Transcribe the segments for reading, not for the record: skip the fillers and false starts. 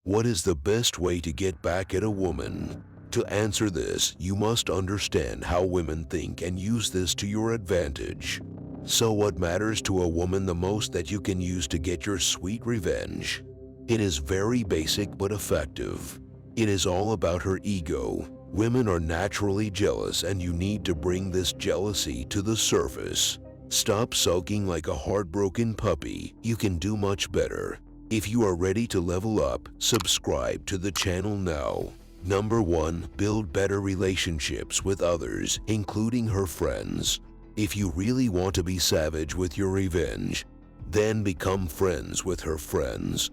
What is the best way to get back at a woman? To answer this, you must understand how women think and use this to your advantage. So what matters to a woman the most that you can use to get your sweet revenge? It is very basic but effective. It is all about her ego. Women are naturally jealous and you need to bring this jealousy to the surface. Stop sulking like a heartbroken puppy. You can do much better. If you are ready to level up, subscribe to the channel now. Number 1. Build better relationships with others, including her friends. If you really want to be savage with your revenge, then become friends with her friends.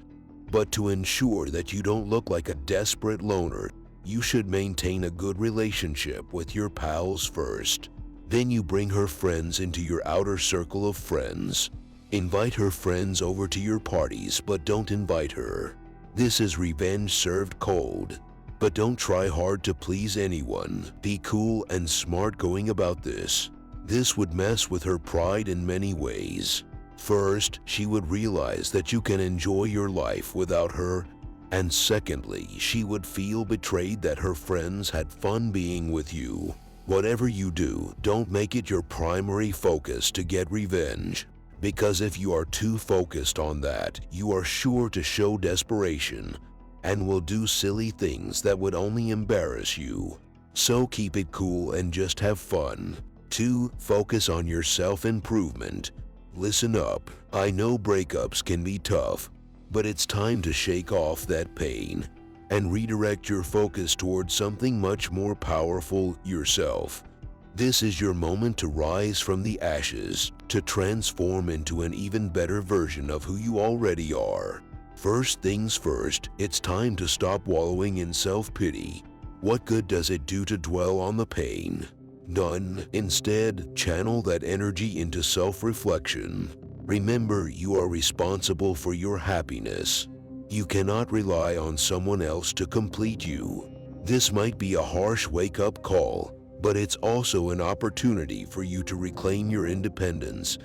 But to ensure that you don't look like a desperate loner, you should maintain a good relationship with your pals first. Then you bring her friends into your outer circle of friends. Invite her friends over to your parties, but don't invite her. This is revenge served cold. But don't try hard to please anyone. Be cool and smart going about this. This would mess with her pride in many ways. First, she would realize that you can enjoy your life without her. And secondly, she would feel betrayed that her friends had fun being with you. Whatever you do, don't make it your primary focus to get revenge. Because if you are too focused on that, you are sure to show desperation and will do silly things that would only embarrass you. So keep it cool and just have fun. 2. Focus on your self-improvement. Listen up, I know breakups can be tough, but it's time to shake off that pain and redirect your focus towards something much more powerful, yourself. This is your moment to rise from the ashes, to transform into an even better version of who you already are. First things first, it's time to stop wallowing in self-pity. What good does it do to dwell on the pain? None. Instead, channel that energy into self-reflection. Remember, you are responsible for your happiness. You cannot rely on someone else to complete you. This might be a harsh wake-up call, but it's also an opportunity for you to reclaim your independence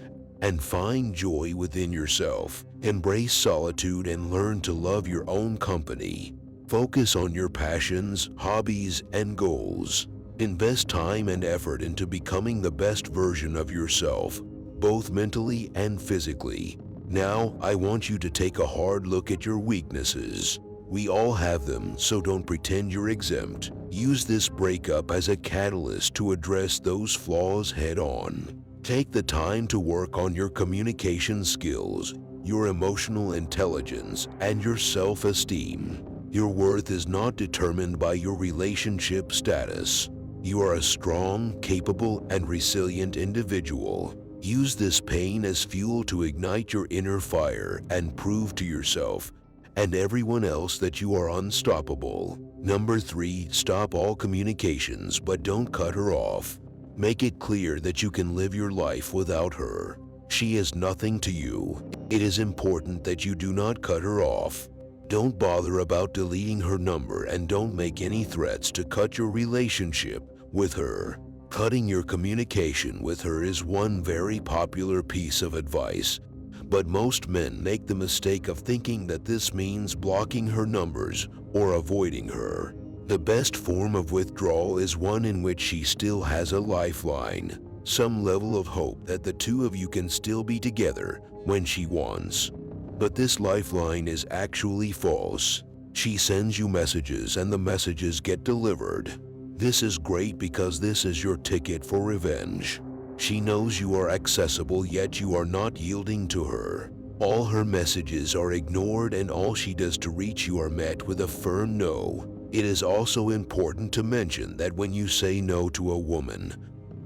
and find joy within yourself. Embrace solitude and learn to love your own company. Focus on your passions, hobbies, and goals. Invest time and effort into becoming the best version of yourself, both mentally and physically. Now, I want you to take a hard look at your weaknesses. We all have them, so don't pretend you're exempt. Use this breakup as a catalyst to address those flaws head-on. Take the time to work on your communication skills, your emotional intelligence, and your self-esteem. Your worth is not determined by your relationship status. You are a strong, capable, and resilient individual. Use this pain as fuel to ignite your inner fire and prove to yourself and everyone else that you are unstoppable. Number 3, stop all communications, but don't cut her off. Make it clear that you can live your life without her. She is nothing to you. It is important that you do not cut her off. Don't bother about deleting her number and don't make any threats to cut your relationship with her. Cutting your communication with her is one very popular piece of advice, but most men make the mistake of thinking that this means blocking her numbers or avoiding her. The best form of withdrawal is one in which she still has a lifeline, some level of hope that the two of you can still be together when she wants. But this lifeline is actually false. She sends you messages and the messages get delivered. This is great because this is your ticket for revenge. She knows you are accessible, yet you are not yielding to her. All her messages are ignored and all she does to reach you are met with a firm no. It is also important to mention that when you say no to a woman,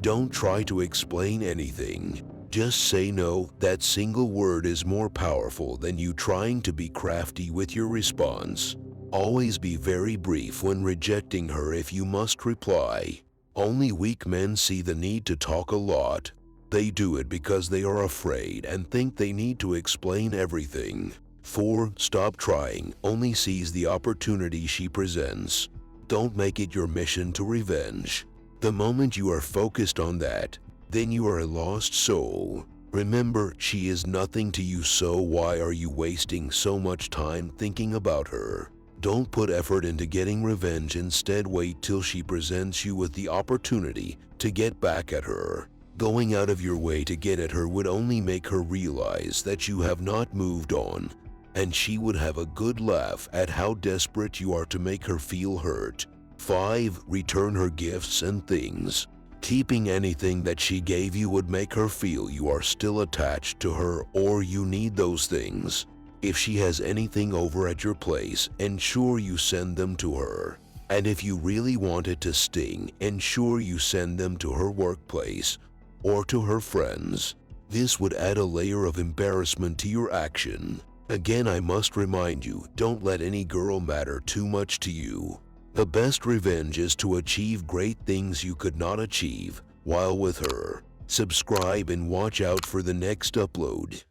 don't try to explain anything. Just say no. That single word is more powerful than you trying to be crafty with your response. Always be very brief when rejecting her if you must reply. Only weak men see the need to talk a lot. They do it because they are afraid and think they need to explain everything. 4. Stop trying. Only seize the opportunity she presents. Don't make it your mission to revenge. The moment you are focused on that, then you are a lost soul. Remember, she is nothing to you, so why are you wasting so much time thinking about her? Don't put effort into getting revenge, instead wait till she presents you with the opportunity to get back at her. Going out of your way to get at her would only make her realize that you have not moved on, and she would have a good laugh at how desperate you are to make her feel hurt. 5. Return her gifts and things. Keeping anything that she gave you would make her feel you are still attached to her or you need those things. If she has anything over at your place, ensure you send them to her. And if you really want it to sting, ensure you send them to her workplace or to her friends. This would add a layer of embarrassment to your action. Again, I must remind you, don't let any girl matter too much to you. The best revenge is to achieve great things you could not achieve while with her. Subscribe and watch out for the next upload.